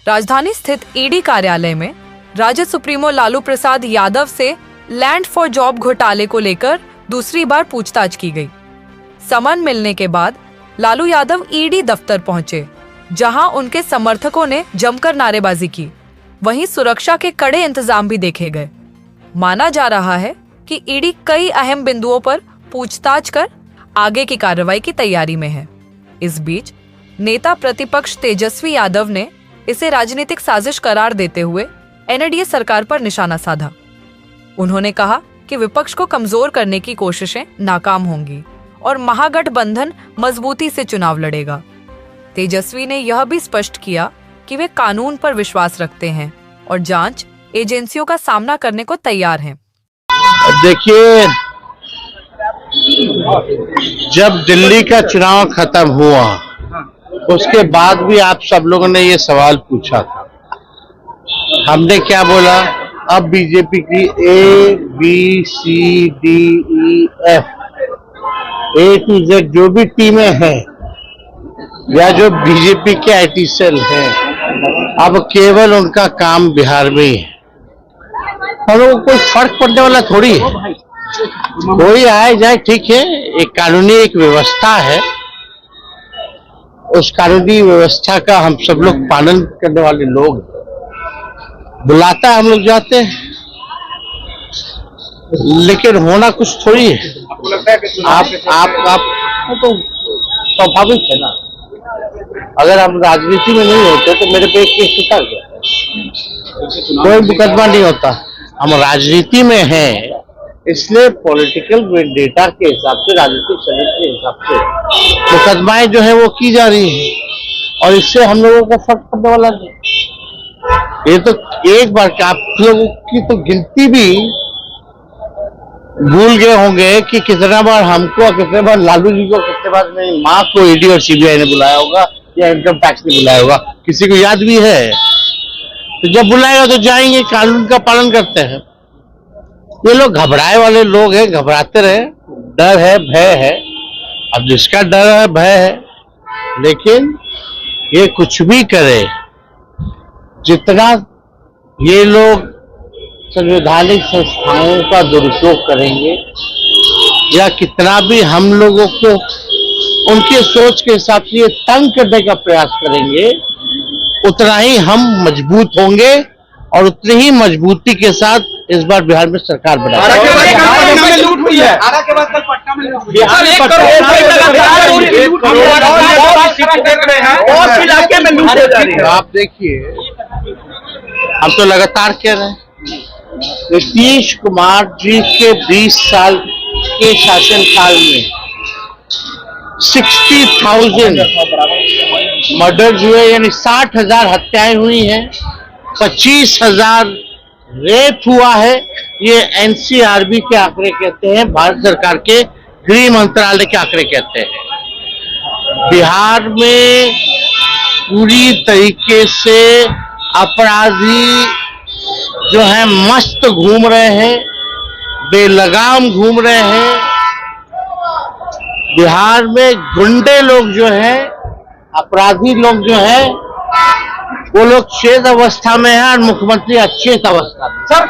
राजधानी स्थित ईडी कार्यालय में राजद सुप्रीमो लालू प्रसाद यादव से लैंड फॉर जॉब घोटाले को लेकर दूसरी बार पूछताछ की गई। समन मिलने के बाद लालू यादव ईडी दफ्तर पहुंचे, जहां उनके समर्थकों ने जमकर नारेबाजी की। वहीं सुरक्षा के कड़े इंतजाम भी देखे गए। माना जा रहा है कि ईडी कई अहम बिंदुओं पर पूछताछ कर आगे की कार्रवाई की तैयारी में है। इस बीच नेता प्रतिपक्ष तेजस्वी यादव ने इसे राजनीतिक साजिश करार देते हुए एनडीए सरकार पर निशाना साधा। उन्होंने कहा कि विपक्ष को कमजोर करने की कोशिशें नाकाम होंगी और महागठबंधन मजबूती से चुनाव लड़ेगा। तेजस्वी ने यह भी स्पष्ट किया कि वे कानून पर विश्वास रखते हैं और जांच एजेंसियों का सामना करने को तैयार हैं। देखिए, जब दिल्ली का चुनाव खत्म हुआ उसके बाद भी आप सब लोगों ने ये सवाल पूछा था। हमने क्या बोला? अब बीजेपी की ABCDEF A to Z जो भी टीमें हैं या जो बीजेपी के IT सेल हैं, अब केवल उनका काम बिहार में ही है। हम लोगों को कोई फर्क पड़ने वाला थोड़ी है। कोई आए जाए ठीक है, एक कानूनी एक व्यवस्था है, उस कानूनी व्यवस्था का हम सब लोग पालन करने वाले लोग, बुलाता है हम लोग जाते हैं, लेकिन होना कुछ थोड़ी है। आप तो स्वाभाविक है ना। अगर हम राजनीति में नहीं होते तो मेरे पे एक केस उतर गया, कोई मुकदमा नहीं होता। हम राजनीति में हैं, इसलिए पॉलिटिकल वेंडेटा के हिसाब से, राजनीतिक शरीर के हिसाब से मुकदमाएं जो है वो की जा रही है और इससे हम लोगों को फर्क पड़ने वाला नहीं। ये तो एक बार क्या आप लोगों की तो गिनती भी भूल गए होंगे कि कितना बार हमको, कितने बार लालू जी को, कितने बार मेरी माँ को ईडी और सीबीआई ने बुलाया होगा या इनकम टैक्स ने बुलाया होगा। किसी को याद भी है? तो जब बुलाएगा तो जाएंगे, कानून का पालन करते हैं। ये लोग घबराए वाले लोग हैं, घबराते रहे। डर है, भय है। अब जिसका डर है, भय है, लेकिन ये कुछ भी करे, जितना ये लोग संवैधानिक संस्थाओं का दुरुपयोग करेंगे या कितना भी हम लोगों को उनके सोच के हिसाब से ये तंग करने का प्रयास करेंगे, उतना ही हम मजबूत होंगे और उतनी ही मजबूती के साथ इस बार बिहार में सरकार बनाएंगे। आप देखिए, हम तो लगातार कह रहे हैं, नीतीश कुमार जी के 20 साल के शासनकाल में 60,000 मर्डर्स हुए, यानी 60,000 हत्याएं हुई हैं, 25,000 रेप हुआ है। ये NCRB के आंकड़े कहते हैं, भारत सरकार के गृह मंत्रालय के आंकड़े कहते हैं। बिहार में पूरी तरीके से अपराधी जो है मस्त घूम रहे हैं, बेलगाम घूम रहे हैं। बिहार में गुंडे लोग जो हैं, अपराधी लोग जो हैं, वो लोग चेत अवस्था में हैं और मुख्यमंत्री अचेत अवस्था में। सर